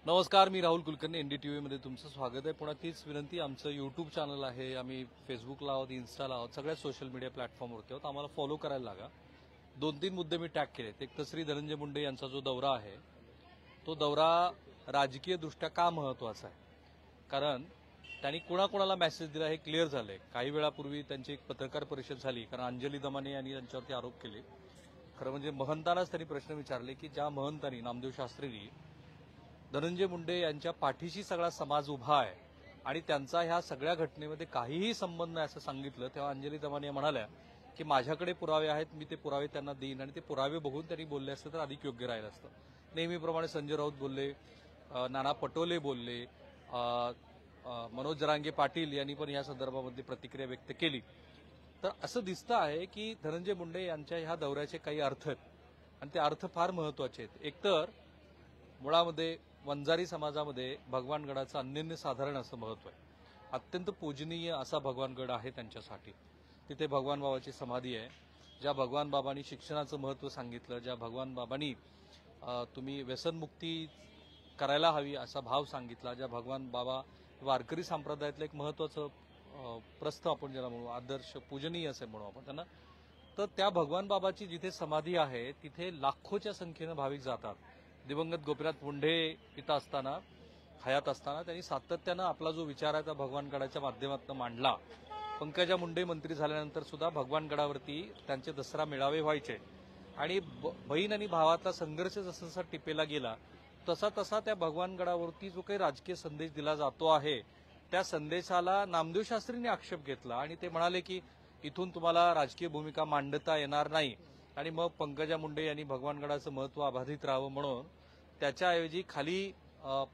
नमस्कार, मी राहुल कुलकर्णी. एनडीटीव्ही मध्ये तुमचं स्वागत आहे. पुन्हा तीच विनंती, आमचं यूट्यूब चॅनल आहे, आम्ही फेसबुकला आहोत, इन्स्टाला आहोत, सगळ्या सोशल मीडिया प्लॅटफॉर्मवरती आहोत. आम्हाला फॉलो करायला लागा. 2-3 मुद्दे मी टॅग केलेत. एक तर श्री धनंजय मुंडे यांचा जो दौरा आहे तो दौरा राजकीय दृष्ट्या का महत्वाचा आहे, कारण त्यांनी कुणाकुणाला मेसेज दिला हे क्लिअर झालंय. काही वेळापूर्वी त्यांची एक पत्रकार परिषद झाली, कारण अंजली दमाने यांनी त्यांच्यावरती आरोप केले. खरं म्हणजे महंतांनाच त्यांनी प्रश्न विचारले की ज्या महंतांनी, नामदेव शास्त्रींनी धनंजय मुंडे यांच्या पाठीशी सगळा समाज उभा आहे आणि त्यांचा ह्या सगळ्या घटनेमध्ये काहीही संबंध नाही असं सांगितलं, तेव्हा अंजली दमाने म्हणाल्या की माझ्याकडे पुरावे आहेत, मी ते पुरावे त्यांना देईन. आणि ते पुरावे बघून त्यांनी बोलले असते तर अधिक योग्य राहिलं असतं. नेहमीप्रमाणे संजय राऊत बोलले, नाना पटोले बोलले, मनोज जरांगे पाटील यांनी पण या संदर्भामध्ये प्रतिक्रिया व्यक्त केली. तर असं दिसतं आहे की धनंजय मुंडे यांच्या ह्या दौऱ्याचे काही अर्थ आहेत आणि ते अर्थ फार महत्वाचे आहेत. एकतर मुळामध्ये वंजारी समाजामध्ये भगवानगडाचं अनन्यसाधारण असं महत्व आहे. अत्यंत पूजनीय असा भगवानगड आहे त्यांच्यासाठी. तिथे भगवान बाबाची समाधी आहे. ज्या भगवान बाबांनी शिक्षणाचं महत्व सांगितलं, ज्या भगवान बाबांनी तुम्ही व्यसनमुक्ती करायला हवी असा भाव सांगितला, ज्या भगवान बाबा वारकरी संप्रदायातलं एक महत्वाचं प्रस्थ आपण ज्याला म्हणू, आदर्श पूजनीय असे म्हणू आपण त्यांना, तर त्या भगवान बाबाची जिथे समाधी आहे तिथे लाखोच्या संख्येनं भाविक जातात. दिवंगत गोपीनाथ मुंडे पिता असताना, हयात असताना त्यांनी सातत्यानं आपला जो विचार आहे त्या भगवानगडाच्या माध्यमातून मांडला. पंकजा मुंडे मंत्री झाल्यानंतर सुद्धा भगवानगडावरती त्यांचे दसरा मेळावे व्हायचे आणि बहीण आणि भावातला संघर्ष जसा जसा टिपेला गेला तसा तसा त्या भगवानगडावरती जो काही राजकीय संदेश दिला जातो आहे त्या संदेशाला नामदेव शास्त्रींनी आक्षेप घेतला आणि ते म्हणाले की इथून तुम्हाला राजकीय भूमिका मांडता येणार नाही. आणि मग पंकजा मुंडे यांनी भगवानगडाचं महत्व अबाधित राहावं म्हणून त्याच्याऐवजी खाली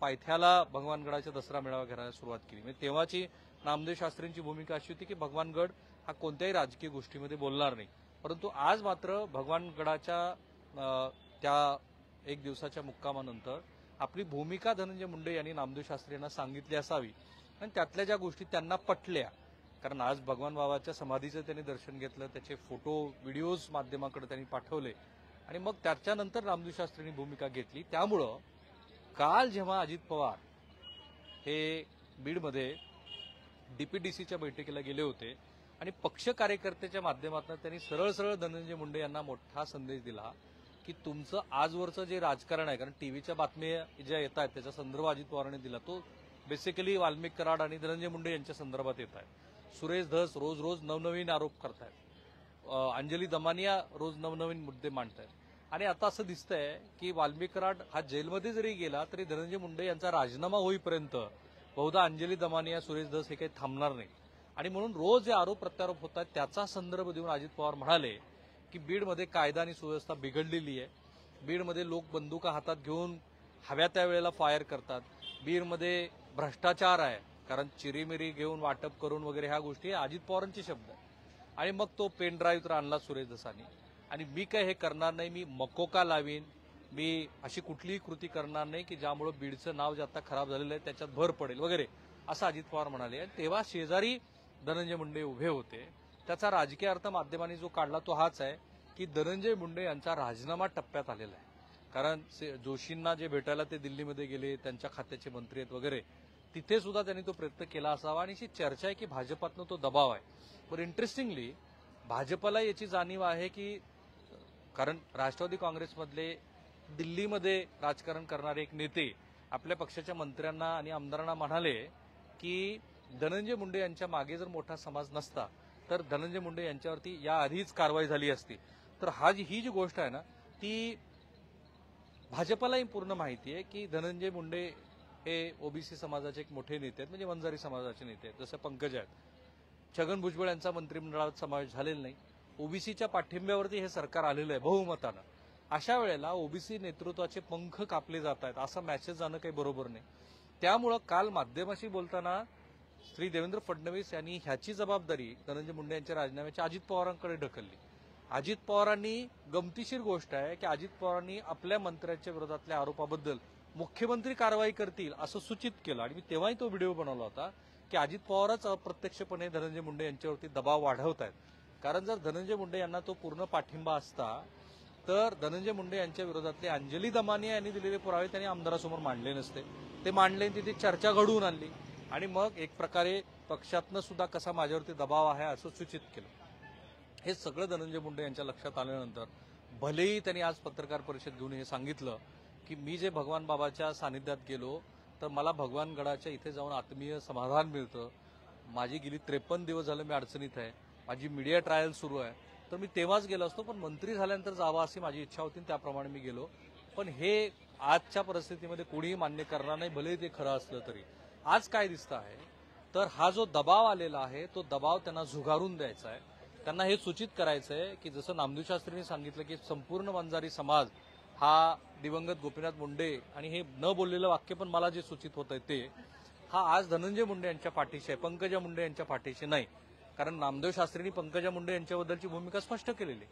पायथ्याला भगवानगडाच्या दसरा मेळावा घ्यायला सुरुवात केली. म्हणजे तेव्हाची नामदेव शास्त्रींची भूमिका अशी होती की भगवानगड हा कोणत्याही राजकीय गोष्टीमध्ये बोलणार नाही. परंतु आज मात्र भगवानगडाच्या त्या एक दिवसाच्या मुक्कामानंतर आपली भूमिका धनंजय मुंडे यांनी नामदेव शास्त्री यांना सांगितली असावी आणि त्यातल्या ज्या गोष्टी त्यांना पटल्या, कारण आज भगवान बाबाच्या समाधीचं त्यांनी दर्शन घेतलं, त्याचे फोटो व्हिडिओज माध्यमाकडे त्यांनी पाठवले आणि मग त्याच्यानंतर नामदेव शास्त्रींनी भूमिका घेतली. त्यामुळं काल जेव्हा अजित पवार हे बीडमध्ये डीपीडीसीच्या बैठकीला गेले होते आणि पक्ष कार्यकर्त्याच्या माध्यमातून त्यांनी सरळ सरळ धनंजय मुंडे यांना मोठा संदेश दिला की तुमचं आजवरचं जे राजकारण आहे, कारण टीव्हीच्या बातम्या ज्या येत आहेत त्याचा संदर्भ अजित पवारांनी दिला, तो बेसिकली वाल्मिक कराड आणि धनंजय मुंडे यांच्या संदर्भात येत आहे. सुरेश धस रोज रोज नवनवीन आरोप करतायत, अंजली दमानिया रोज नवनवीन मुद्दे मांडतायत आणि आता असं दिसतंय की वाल्मिक कराड हा जेलमध्ये जरी गेला तरी धनंजय मुंडे यांचा राजीनामा होईपर्यंत बहुधा अंजली दमानिया, सुरेश धस हे काही थांबणार नाही. आणि म्हणून रोज जे आरोप प्रत्यारोप होत आहेत त्याचा संदर्भ देऊन अजित पवार म्हणाले की बीडमध्ये कायदा आणि सुव्यवस्था बिघडलेली आहे, बीडमध्ये लोक बंदुका हातात घेऊन हव्या त्या वेळेला फायर करतात, बीडमध्ये भ्रष्टाचार आहे, कारण चिरीमिरी घेऊन वाटप करून वगैरे ह्या गोष्टी अजित पवारांचे शब्द आहेत. आणि मग तो पेन ड्राईव्ह तर आणला सुरेश धसानी आणि मी काय हे करणार नाही, मी मकोका लावीन, मी अशी कुठलीही कृती करणार नाही की ज्यामुळे बीडचं नाव जे आता खराब झालेलं आहे त्याच्यात भर पडेल वगैरे असं अजित पवार म्हणाले. आणि तेव्हा शेजारी धनंजय मुंडे उभे होते. त्याचा राजकीय अर्थ माध्यमांनी जो काढला तो हाच आहे की धनंजय मुंडे यांचा राजीनामा टप्प्यात आलेला आहे, कारण जोशींना जे भेटायला ते दिल्लीमध्ये गेले, त्यांच्या खात्याचे मंत्री आहेत वगैरे, तिथे सुद्धा त्यांनी तो प्रयत्न केला असावा आणि अशी चर्चा आहे की भाजपातनं तो दबाव आहे. पण इंटरेस्टिंगली भाजपला याची जाणीव आहे की, कारण राष्ट्रवादी काँग्रेसमधले दिल्लीमध्ये राजकारण करणारे एक नेते आपल्या पक्षाच्या मंत्र्यांना आणि आमदारांना म्हणाले की धनंजय मुंडे यांच्या मागे जर मोठा समाज नसता तर धनंजय मुंडे यांच्यावरती याआधीच कारवाई झाली असती. तर ही जी गोष्ट आहे ना ती भाजपलाही पूर्ण माहिती आहे की धनंजय मुंडे हे ओबीसी समाजाचे एक मोठे नेते आहेत, म्हणजे वंजारी समाजाचे नेते आहेत, जसं पंकज आहेत. छगन भुजबळ यांचा मंत्रिमंडळात समावेश झालेला नाही, ओबीसीच्या पाठिंब्यावरती हे सरकार आलेलं आहे बहुमतानं. अशा वेळेला ओबीसी नेतृत्वाचे पंख कापले जात आहेत असा मेसेज जाणं काही बरोबर नाही. त्यामुळं काल माध्यमाशी बोलताना श्री देवेंद्र फडणवीस यांनी ह्याची जबाबदारी धनंजय मुंडे यांच्या राजीनाम्याची अजित पवारांकडे ढकलली. अजित पवारांनी, गमतीशीर गोष्ट आहे की अजित पवारांनी आपल्या मंत्र्यांच्या विरोधातल्या आरोपाबद्दल मुख्यमंत्री कारवाई करतील असं सूचित केलं आणि मी तेव्हाही तो व्हिडिओ बनवला होता की अजित पवारच अप्रत्यक्षपणे धनंजय मुंडे यांच्यावरती दबाव वाढवत आहेत. कारण जर धनंजय मुंडे यांना तो पूर्ण पाठिंबा असता तर धनंजय मुंडे यांच्या विरोधातले अंजली दमानिया यांनी दिलेले पुरावे त्यांनी आमदारासमोर मांडले नसते. ते मांडले, तिथे चर्चा घडवून आणली आणि मग एक प्रकारे पक्षातनं सुद्धा कसा माझ्यावरती दबाव आहे असं सूचित केलं. हे सगळं धनंजय मुंडे यांच्या लक्षात आल्यानंतर भलेही त्यांनी आज पत्रकार परिषद घेऊन हे सांगितलं की मी जे भगवान बाबाच्या सानिध्यात गेलो तर मला भगवान गडाच्या इथे जाऊन आत्मीय समाधान मिळतं. माझी गेली 53 दिवस झालं मी अडचणीत आहे, माझी मीडिया ट्रायल सुरू आहे, तर मी तेव्हाच गेलो असतो, पण मंत्री झाल्यानंतर जावा अशी माझी इच्छा होती, त्याप्रमाणे मी गेलो. पण हे आजच्या परिस्थितीमध्ये कोणीही मान्य करणार नाही, भलेही ते खरं असलं तरी. आज काय दिसतं आहे तर हा जो दबाव आलेला आहे तो दबाव त्यांना झुगारून द्यायचा आहे. त्यांना हे सूचित करायचं आहे की जसं नामदेव शास्त्रींनी सांगितलं की संपूर्ण वंजारी समाज हा दिवंगत गोपीनाथ मुंडे, आणि हे न बोललेलं वाक्य पण मला जे सूचित होत आहे ते हा आज धनंजय मुंडे यांच्या पाठीशी आहे, पंकजा मुंडे यांच्या पाठीशी नाही. कारण नामदेव शास्त्रींनी पंकजा मुंडे यांच्याबद्दलची भूमिका स्पष्ट केलेली.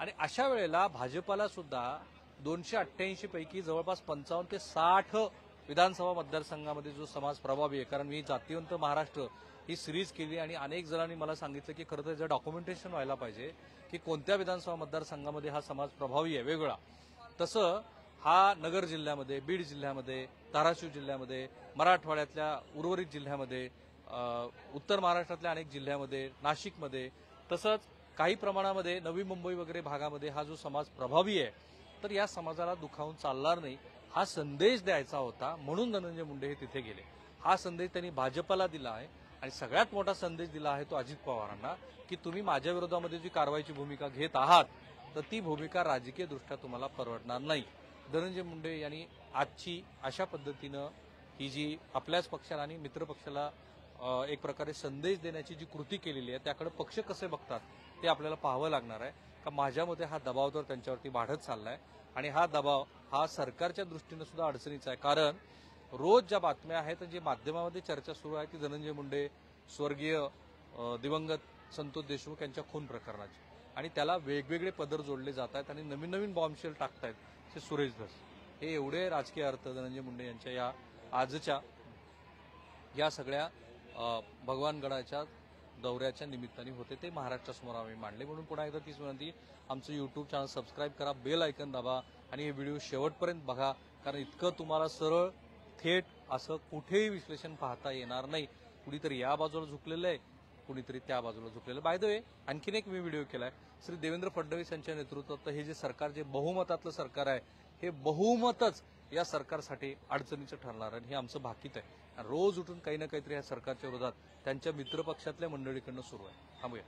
आणि अशा वेळेला भाजपाला सुद्धा 288 पैकी जवळपास 55 ते 60 विधानसभा मतदारसंघामध्ये जो समाज प्रभावी आहे, कारण मी जातीवंत महाराष्ट्र ही सिरीज केली आणि अनेक जणांनी मला सांगितलं की खरं तर याचं डॉक्युमेंटेशन व्हायला पाहिजे की कोणत्या विधानसभा मतदारसंघामध्ये हा समाज प्रभावी आहे वेगळा. तसं हा नगर जिल्ह्यामध्ये, बीड जिल्ह्यामध्ये, धाराशिव जिल्ह्यामध्ये, मराठवाड्यातल्या उर्वरित जिल्ह्यामध्ये, उत्तर महाराष्ट्रातल्या अनेक जिल्ह्यामध्ये, नाशिकमध्ये, तसंच काही प्रमाणामध्ये नवी मुंबई वगैरे भागामध्ये हा जो समाज प्रभावी आहे, तर या समाजाला दुखावून चालणार नाही हा संदेश द्यायचा होता. म्हणून धनंजय मुंडे हे तिथे गेले. हा संदेश त्यांनी भाजपला दिला आहे आणि सगळ्यात मोठा संदेश दिला आहे तो अजित पवारांना की तुम्ही माझ्या विरोधामध्ये जी कारवाईची भूमिका घेत आहात तर ती भूमिका राजकीय दृष्ट्या तुम्हाला परवडणार नाही. धनंजय मुंडे यांनी आजची अशा पद्धतीनं ही जी आपल्याच पक्षाला आणि मित्र पक्षाला एक प्रकारे संदेश देण्याची जी कृती केलेली आहे त्याकडे पक्ष कसे बघतात ते आपल्याला पाहावं लागणार आहे. का माझ्यामध्ये हा दबाव तर त्यांच्यावरती वाढत चाललाय आणि हा दबाव हा सरकारच्या दृष्टीनं सुद्धा अडचणीचा आहे. कारण रोज ज्या बातम्या आहेत जे माध्यमामध्ये चर्चा सुरू आहे ती धनंजय मुंडे स्वर्गीय दिवंगत संतोष देशमुख यांच्या खून प्रकरणाची, आणि त्याला वेगवेगळे पदर जोडले जात आहेत आणि नवीन नवीन बॉम्बशेल टाकतायत ते सुरेश धस. हे एवढे राजकीय अर्थ धनंजय मुंडे यांच्या या आजच्या या सगळ्या भगवान गडाच्या दौऱ्याच्या निमित्ताने होते ते महाराष्ट्रासमोर आम्ही मांडले. म्हणून पुन्हा एकदा तीच विनंती, आमचं यूट्यूब चॅनल सबस्क्राईब करा, बेल आयकन दाबा आणि हे व्हिडिओ शेवटपर्यंत बघा, कारण इतकं तुम्हाला सरळ थेट असं कुठेही विश्लेषण पाहता येणार नाही. कुणीतरी या बाजूला झुकलेलं आहे, कुणीतरी त्या बाजूला झुकलेलं. बाय द वे आणखीन एक मी व्हिडिओ केलाय, श्री देवेंद्र फडणवीस यांच्या नेतृत्वात हे जे सरकार, जे बहुमतातलं सरकार आहे, हे बहुमतच या सरकारसाठी अडचणीचं ठरणार आहे. हे आमचं भाकीत आहे. रोज उठून काही ना काहीतरी या सरकारच्या विरोधात त्यांच्या मित्रपक्षातल्या मंडळीकडनं सुरू आहे. थांबूया.